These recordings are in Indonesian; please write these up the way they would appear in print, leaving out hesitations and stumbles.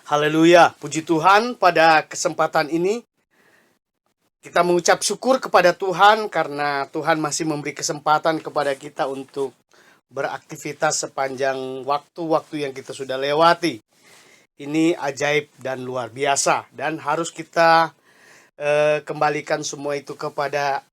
Haleluya, puji Tuhan. Pada kesempatan ini kita mengucap syukur kepada Tuhan karena Tuhan masih memberi kesempatan kepada kita untuk beraktivitas sepanjang waktu-waktu yang kita sudah lewati. Ini ajaib dan luar biasa, dan harus kita kembalikan semua itu kepada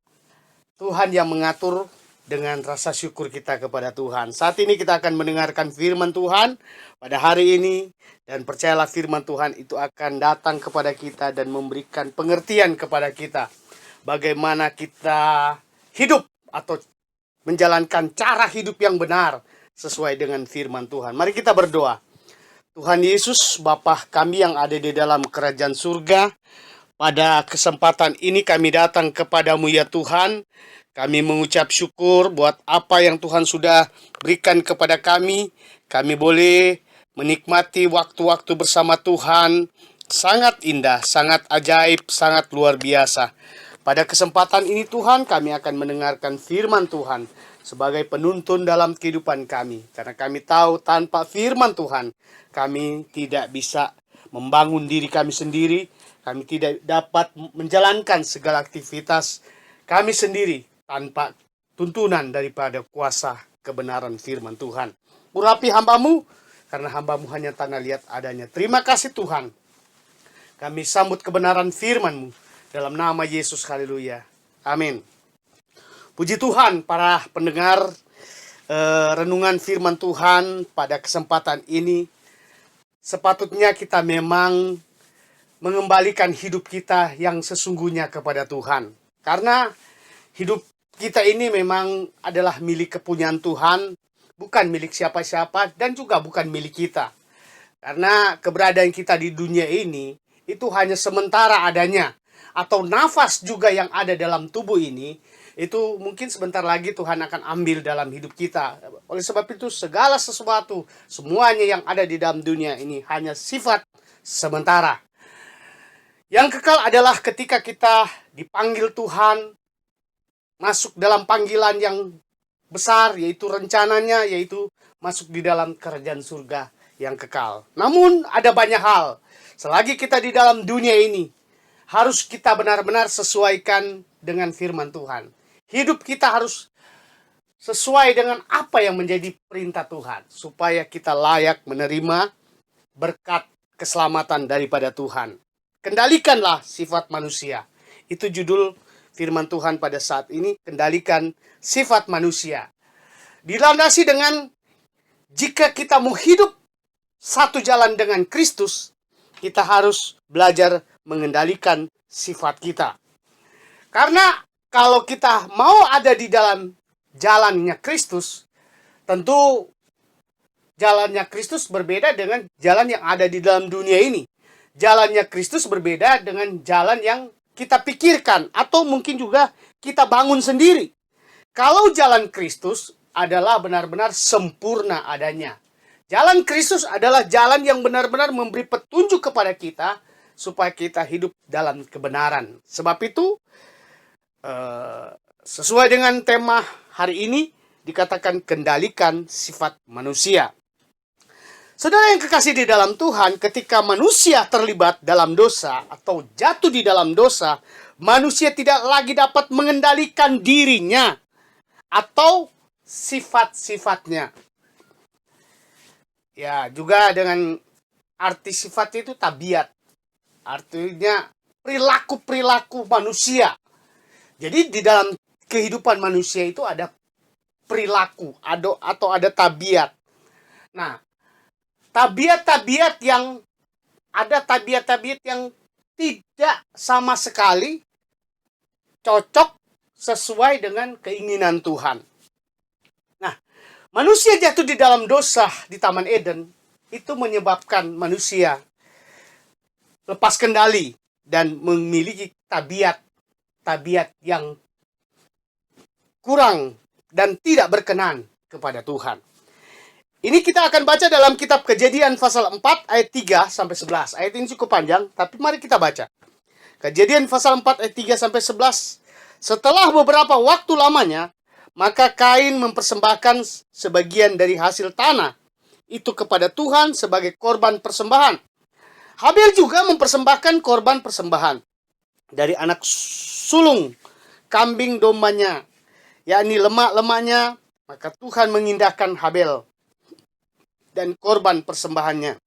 Tuhan yang mengatur dengan rasa syukur kita kepada Tuhan. Saat ini kita akan mendengarkan firman Tuhan pada hari ini, dan percayalah firman Tuhan itu akan datang kepada kita dan memberikan pengertian kepada kita bagaimana kita hidup atau menjalankan cara hidup yang benar sesuai dengan firman Tuhan. Mari kita berdoa. Tuhan Yesus, Bapa kami yang ada di dalam kerajaan surga, pada kesempatan ini kami datang kepadamu ya Tuhan. Kami mengucap syukur buat apa yang Tuhan sudah berikan kepada kami. Kami boleh menikmati waktu-waktu bersama Tuhan. Sangat indah, sangat ajaib, sangat luar biasa. Pada kesempatan ini Tuhan, kami akan mendengarkan firman Tuhan sebagai penuntun dalam kehidupan kami. Karena kami tahu tanpa firman Tuhan, kami tidak bisa membangun diri kami sendiri. Kami tidak dapat menjalankan segala aktivitas kami sendiri tanpa tuntunan daripada kuasa kebenaran firman Tuhan. Urapi hambamu, karena hambamu hanya tanah liat adanya. Terima kasih Tuhan. Kami sambut kebenaran firman-Mu dalam nama Yesus. Haleluya. Amin. Puji Tuhan, para pendengar renungan firman Tuhan pada kesempatan ini. Sepatutnya kita memang mengembalikan hidup kita yang sesungguhnya kepada Tuhan. Karena hidup kita ini memang adalah milik kepunyaan Tuhan, bukan milik siapa-siapa dan juga bukan milik kita. Karena keberadaan kita di dunia ini itu hanya sementara adanya, atau nafas juga yang ada dalam tubuh ini itu mungkin sebentar lagi Tuhan akan ambil dalam hidup kita. Oleh sebab itu segala sesuatu, semuanya yang ada di dalam dunia ini hanya sifat sementara. Yang kekal adalah ketika kita dipanggil Tuhan, masuk dalam panggilan yang besar, yaitu rencananya, yaitu masuk di dalam kerajaan surga yang kekal. Namun ada banyak hal, selagi kita di dalam dunia ini, harus kita benar-benar sesuaikan dengan firman Tuhan. Hidup kita harus sesuai dengan apa yang menjadi perintah Tuhan, supaya kita layak menerima berkat keselamatan daripada Tuhan. Kendalikanlah sifat manusia. Itu judul firman Tuhan pada saat ini, kendalikan sifat manusia. Dilandasi dengan jika kita mau hidup satu jalan dengan Kristus, kita harus belajar mengendalikan sifat kita. Karena kalau kita mau ada di dalam jalannya Kristus, tentu jalannya Kristus berbeda dengan jalan yang ada di dalam dunia ini. Jalannya Kristus berbeda dengan jalan yang kita pikirkan atau mungkin juga kita bangun sendiri. Kalau jalan Kristus adalah benar-benar sempurna adanya. Jalan Kristus adalah jalan yang benar-benar memberi petunjuk kepada kita supaya kita hidup dalam kebenaran. Sebab itu sesuai dengan tema hari ini dikatakan kendalikan sifat manusia. Saudara yang kekasih di dalam Tuhan, ketika manusia terlibat dalam dosa atau jatuh di dalam dosa, manusia tidak lagi dapat mengendalikan dirinya atau sifat-sifatnya. Ya, juga dengan arti sifat itu tabiat. Artinya perilaku-perilaku manusia. Jadi di dalam kehidupan manusia itu ada perilaku atau ada tabiat. Nah, tabiat-tabiat yang tidak sama sekali cocok sesuai dengan keinginan Tuhan. Nah, manusia jatuh di dalam dosa di Taman Eden itu menyebabkan manusia lepas kendali dan memiliki tabiat yang kurang dan tidak berkenan kepada Tuhan. Ini kita akan baca dalam kitab Kejadian pasal 4 ayat 3 sampai 11. Ayat ini cukup panjang, tapi mari kita baca. Kejadian pasal 4 ayat 3 sampai 11. Setelah beberapa waktu lamanya, maka Kain mempersembahkan sebagian dari hasil tanah itu kepada Tuhan sebagai korban persembahan. Habel juga mempersembahkan korban persembahan dari anak sulung kambing dombanya, yakni lemak-lemaknya. Maka Tuhan mengindahkan Habel dan korban persembahannya.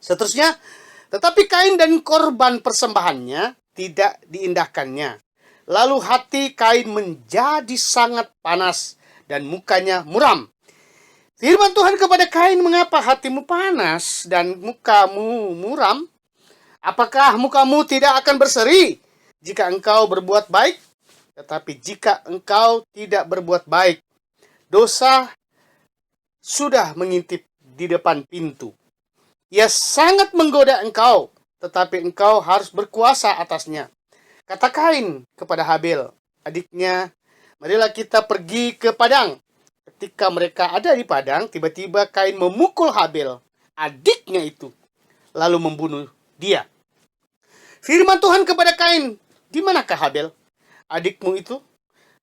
Seterusnya, tetapi Kain dan korban persembahannya tidak diindahkannya. Lalu hati Kain menjadi sangat panas dan mukanya muram. Firman Tuhan kepada Kain, mengapa hatimu panas dan mukamu muram? Apakah mukamu tidak akan berseri jika engkau berbuat baik? Tetapi jika engkau tidak berbuat baik, dosa sudah mengintip di depan pintu. Ia sangat menggoda engkau, tetapi engkau harus berkuasa atasnya. Kata Kain kepada Habel, adiknya, marilah kita pergi ke padang. Ketika mereka ada di padang, tiba-tiba Kain memukul Habel, adiknya itu, lalu membunuh dia. Firman Tuhan kepada Kain, di manakah Habel, adikmu itu?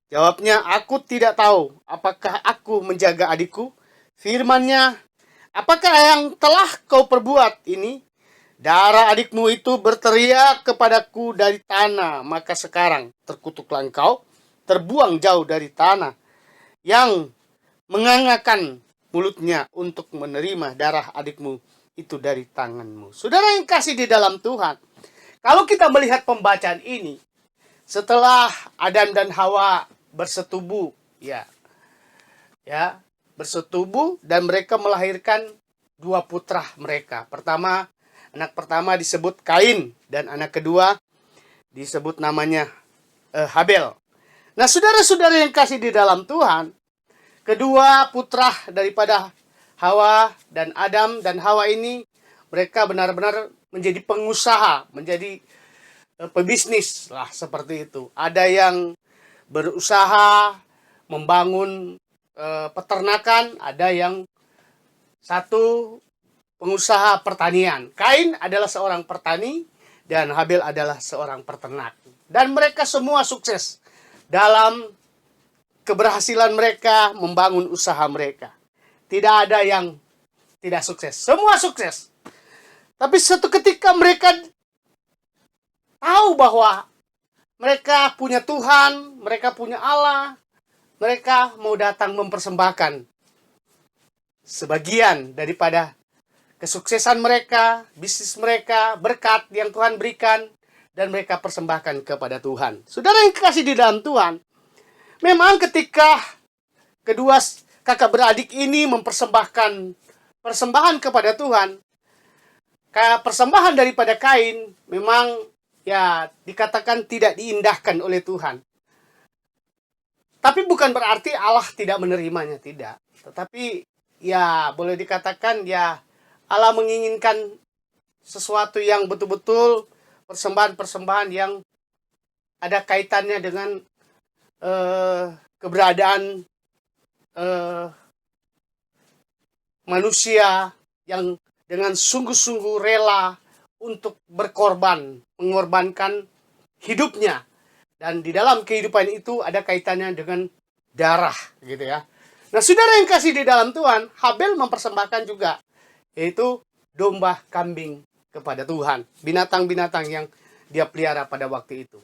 Jawabnya, aku tidak tahu. Apakah aku menjaga adikku? Firman-Nya, apakah yang telah kau perbuat ini? Darah adikmu itu berteriak kepadaku dari tanah, maka sekarang terkutuklah engkau, terbuang jauh dari tanah, yang mengangakan mulutnya untuk menerima darah adikmu itu dari tanganmu. Saudara yang kasih di dalam Tuhan, kalau kita melihat pembacaan ini, setelah Adam dan Hawa bersetubuh, bersetubuh dan mereka melahirkan dua putra mereka. Anak pertama disebut Kain dan anak kedua disebut namanya Habel. Nah, saudara-saudara yang kasih di dalam Tuhan, kedua putra daripada Hawa dan Adam dan Hawa ini, mereka benar-benar menjadi pengusaha, menjadi pebisnis lah seperti itu. Ada yang berusaha membangun peternakan, ada yang satu pengusaha pertanian. Kain adalah seorang petani dan Habel adalah seorang peternak. Dan mereka semua sukses dalam keberhasilan mereka membangun usaha mereka. Tidak ada yang tidak sukses. Semua sukses. Tapi suatu ketika mereka tahu bahwa mereka punya Tuhan, mereka punya Allah, mereka mau datang mempersembahkan sebagian daripada kesuksesan mereka, bisnis mereka, berkat yang Tuhan berikan, dan mereka persembahkan kepada Tuhan. Saudara yang kasih di dalam Tuhan, memang ketika kedua kakak beradik ini mempersembahkan persembahan kepada Tuhan, persembahan daripada Kain memang dikatakan tidak diindahkan oleh Tuhan. Tapi bukan berarti Allah tidak menerimanya, tidak. Tetapi boleh dikatakan Allah menginginkan sesuatu yang betul-betul persembahan-persembahan yang ada kaitannya dengan keberadaan manusia yang dengan sungguh-sungguh rela untuk mengorbankan hidupnya. Dan di dalam kehidupan itu ada kaitannya dengan darah, gitu ya. Nah, saudara yang kasih di dalam Tuhan, Habel mempersembahkan juga, yaitu domba kambing kepada Tuhan, binatang-binatang yang dia pelihara pada waktu itu.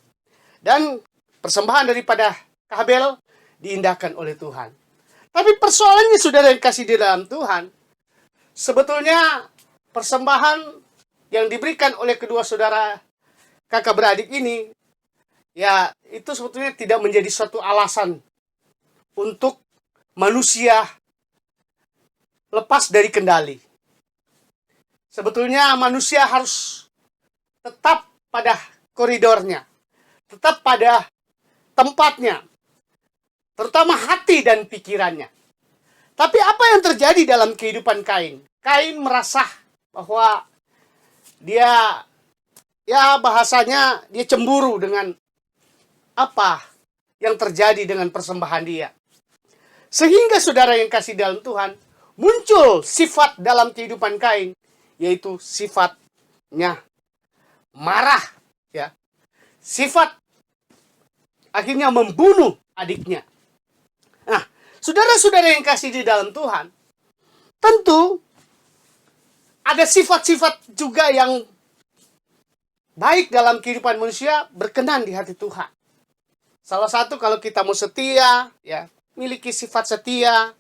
Dan persembahan daripada Habel diindahkan oleh Tuhan. Tapi persoalannya, saudara yang kasih di dalam Tuhan, sebetulnya persembahan yang diberikan oleh kedua saudara kakak beradik ini, itu sebetulnya tidak menjadi suatu alasan untuk manusia lepas dari kendali. Sebetulnya manusia harus tetap pada koridornya, tetap pada tempatnya, terutama hati dan pikirannya. Tapi apa yang terjadi dalam kehidupan Kain? Kain merasa bahwa dia, bahasanya dia cemburu dengan apa yang terjadi dengan persembahan dia. Sehingga saudara yang kasih dalam Tuhan, muncul sifat dalam kehidupan Kain, yaitu sifatnya marah, sifat akhirnya membunuh adiknya. Nah, saudara-saudara yang kasih di dalam Tuhan, tentu ada sifat-sifat juga yang baik dalam kehidupan manusia berkenan di hati Tuhan. Salah satu kalau kita mau setia, ya, miliki sifat setia,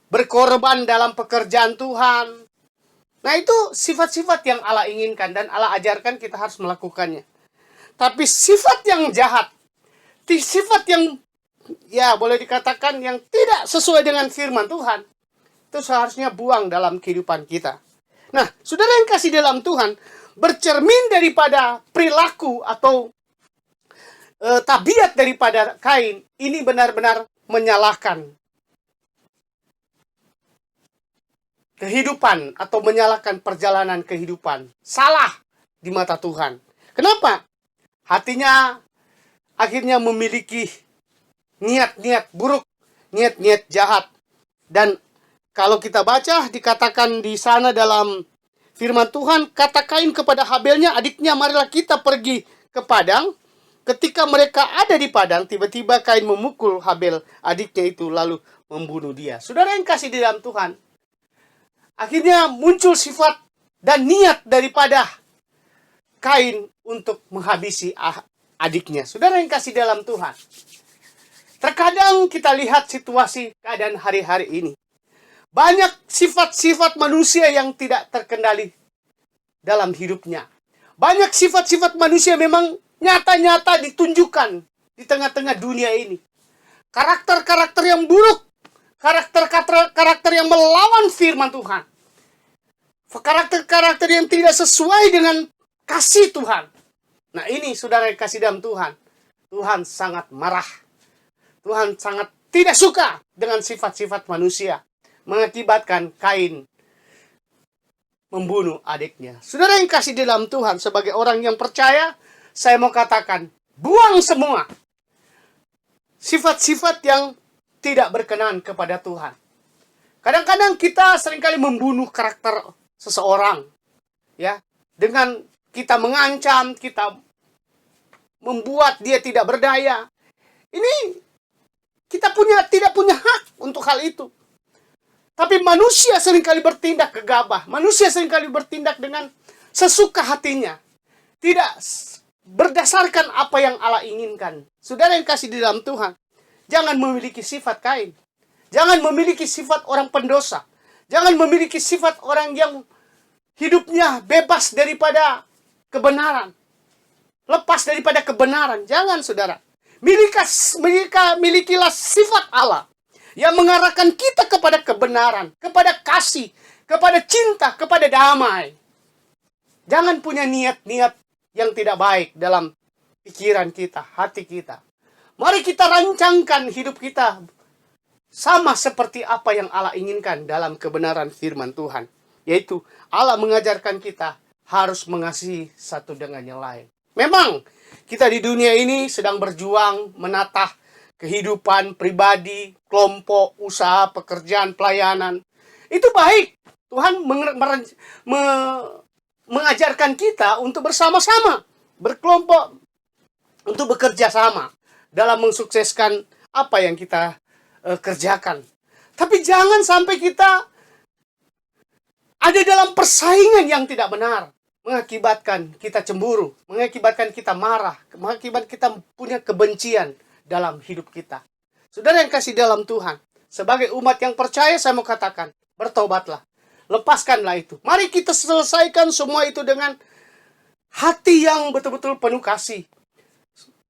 berkorban dalam pekerjaan Tuhan. Nah, itu sifat-sifat yang Allah inginkan dan Allah ajarkan kita harus melakukannya. Tapi sifat yang jahat, sifat yang ya boleh dikatakan yang tidak sesuai dengan firman Tuhan, itu seharusnya buang dalam kehidupan kita. Nah, saudara yang kasih dalam Tuhan, bercermin daripada perilaku atau tabiat daripada Kain, ini benar-benar menyalahkan kehidupan atau menyalahkan perjalanan kehidupan. Salah di mata Tuhan. Kenapa? Hatinya akhirnya memiliki niat-niat buruk, niat-niat jahat. Dan kalau kita baca, dikatakan di sana dalam firman Tuhan, kata Kain kepada Habelnya, adiknya, marilah kita pergi ke padang. Ketika mereka ada di padang, tiba-tiba Kain memukul Habel, adiknya itu, lalu membunuh dia. Saudara yang kasih di dalam Tuhan, akhirnya muncul sifat dan niat daripada Kain untuk menghabisi adiknya. Saudara yang kasih dalam Tuhan, terkadang kita lihat situasi keadaan hari-hari ini. Banyak sifat-sifat manusia yang tidak terkendali dalam hidupnya. Banyak sifat-sifat manusia memang nyata-nyata ditunjukkan di tengah-tengah dunia ini. Karakter-karakter yang buruk, karakter-karakter yang melawan firman Tuhan. Karakter-karakter yang tidak sesuai dengan kasih Tuhan. Nah, ini saudara yang kasih dalam Tuhan. Tuhan sangat marah. Tuhan sangat tidak suka dengan sifat-sifat manusia. Mengakibatkan Kain membunuh adiknya. Saudara yang kasih dalam Tuhan, sebagai orang yang percaya, saya mau katakan, buang semua sifat-sifat yang tidak berkenan kepada Tuhan. Kadang-kadang kita seringkali membunuh karakter seseorang, ya, dengan kita mengancam, kita membuat dia tidak berdaya. Ini kita tidak punya hak untuk hal itu. Tapi manusia seringkali bertindak gegabah. Manusia seringkali bertindak dengan sesuka hatinya. Tidak berdasarkan apa yang Allah inginkan. Saudara yang kasih di dalam Tuhan, jangan memiliki sifat Kain. Jangan memiliki sifat orang pendosa. Jangan memiliki sifat orang yang hidupnya bebas daripada kebenaran. Lepas daripada kebenaran. Jangan, saudara. Milikilah sifat Allah yang mengarahkan kita kepada kebenaran, kepada kasih, kepada cinta, kepada damai. Jangan punya niat-niat yang tidak baik dalam pikiran kita, hati kita. Mari kita rancangkan hidup kita sama seperti apa yang Allah inginkan dalam kebenaran firman Tuhan. Yaitu Allah mengajarkan kita harus mengasihi satu dengan yang lain. Memang kita di dunia ini sedang berjuang menatah kehidupan pribadi, kelompok, usaha, pekerjaan, pelayanan. Itu baik. Tuhan mengajarkan kita untuk bersama-sama, berkelompok, untuk bekerja sama dalam mensukseskan apa yang kita kerjakan. Tapi jangan sampai kita ada dalam persaingan yang tidak benar, mengakibatkan kita cemburu, mengakibatkan kita marah, mengakibatkan kita punya kebencian dalam hidup kita. Saudara yang kasih dalam Tuhan, sebagai umat yang percaya, saya mau katakan, bertobatlah. Lepaskanlah itu. Mari kita selesaikan semua itu dengan hati yang betul-betul penuh kasih.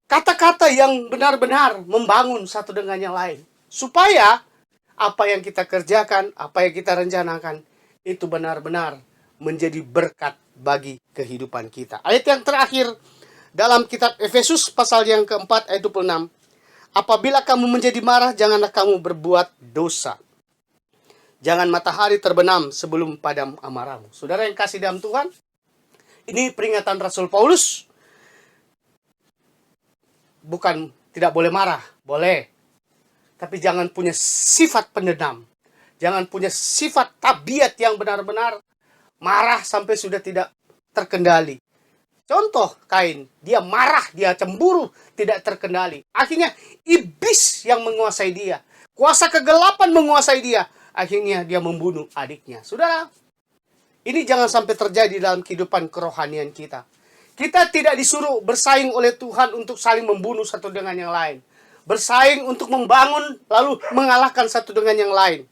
Kata-kata yang benar-benar membangun satu dengan yang lain. Supaya apa yang kita kerjakan, apa yang kita rencanakan, itu benar-benar menjadi berkat bagi kehidupan kita. Ayat yang terakhir dalam kitab Efesus pasal yang keempat ayat 26. Apabila kamu menjadi marah, janganlah kamu berbuat dosa. Jangan matahari terbenam sebelum padam amarahmu. Saudara yang kasih dalam Tuhan, ini peringatan Rasul Paulus. Bukan tidak boleh marah, boleh. Tapi jangan punya sifat pendendam. Jangan punya sifat tabiat yang benar-benar marah sampai sudah tidak terkendali. Contoh Kain, dia marah, dia cemburu, tidak terkendali. Akhirnya iblis yang menguasai dia. Kuasa kegelapan menguasai dia. Akhirnya dia membunuh adiknya. Saudara, ini jangan sampai terjadi dalam kehidupan kerohanian kita. Kita tidak disuruh bersaing oleh Tuhan untuk saling membunuh satu dengan yang lain. Bersaing untuk membangun lalu mengalahkan satu dengan yang lain.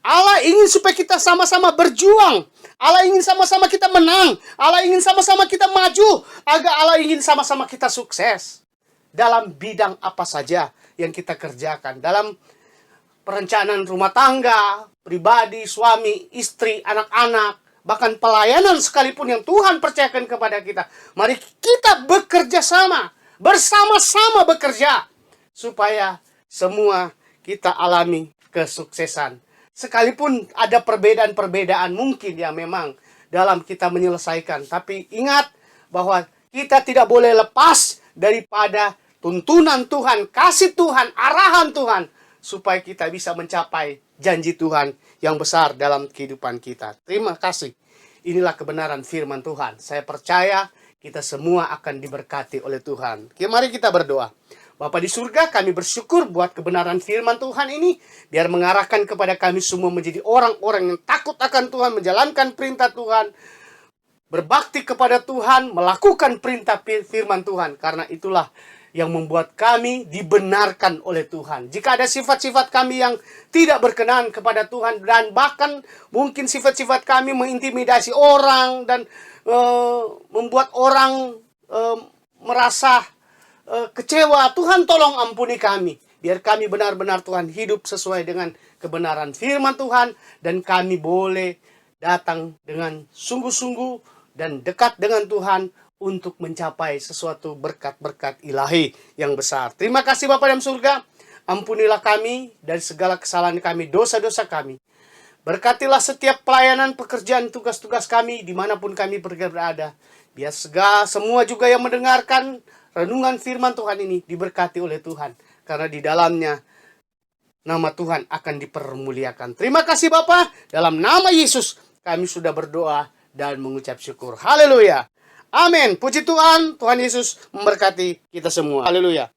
Allah ingin supaya kita sama-sama berjuang. Allah ingin sama-sama kita menang. Allah ingin sama-sama kita maju. Allah ingin sama-sama kita sukses. Dalam bidang apa saja yang kita kerjakan. Dalam perencanaan rumah tangga, pribadi, suami, istri, anak-anak. Bahkan pelayanan sekalipun yang Tuhan percayakan kepada kita. Mari kita bekerja sama. Bersama-sama bekerja. Supaya semua kita alami kesuksesan. Sekalipun ada perbedaan-perbedaan mungkin yang memang dalam kita menyelesaikan. Tapi ingat bahwa kita tidak boleh lepas daripada tuntunan Tuhan, kasih Tuhan, arahan Tuhan. Supaya kita bisa mencapai janji Tuhan yang besar dalam kehidupan kita. Terima kasih. Inilah kebenaran firman Tuhan. Saya percaya kita semua akan diberkati oleh Tuhan. Mari kita berdoa. Bapa di surga, kami bersyukur buat kebenaran firman Tuhan ini. Biar mengarahkan kepada kami semua menjadi orang-orang yang takut akan Tuhan, menjalankan perintah Tuhan, berbakti kepada Tuhan, melakukan perintah firman Tuhan. Karena itulah yang membuat kami dibenarkan oleh Tuhan. Jika ada sifat-sifat kami yang tidak berkenan kepada Tuhan, dan bahkan mungkin sifat-sifat kami mengintimidasi orang, dan membuat orang merasa kecewa, Tuhan tolong ampuni kami. Biar kami benar-benar Tuhan hidup sesuai dengan kebenaran firman Tuhan. Dan kami boleh datang dengan sungguh-sungguh dan dekat dengan Tuhan untuk mencapai sesuatu berkat-berkat ilahi yang besar. Terima kasih Bapa dalam surga. Ampunilah kami dari segala kesalahan kami, dosa-dosa kami. Berkatilah setiap pelayanan, pekerjaan, tugas-tugas kami dimanapun kami berada. Biar semua juga yang mendengarkan renungan firman Tuhan ini diberkati oleh Tuhan. Karena di dalamnya nama Tuhan akan dipermuliakan. Terima kasih Bapa. Dalam nama Yesus kami sudah berdoa dan mengucap syukur. Haleluya. Amin. Puji Tuhan. Tuhan Yesus memberkati kita semua. Haleluya.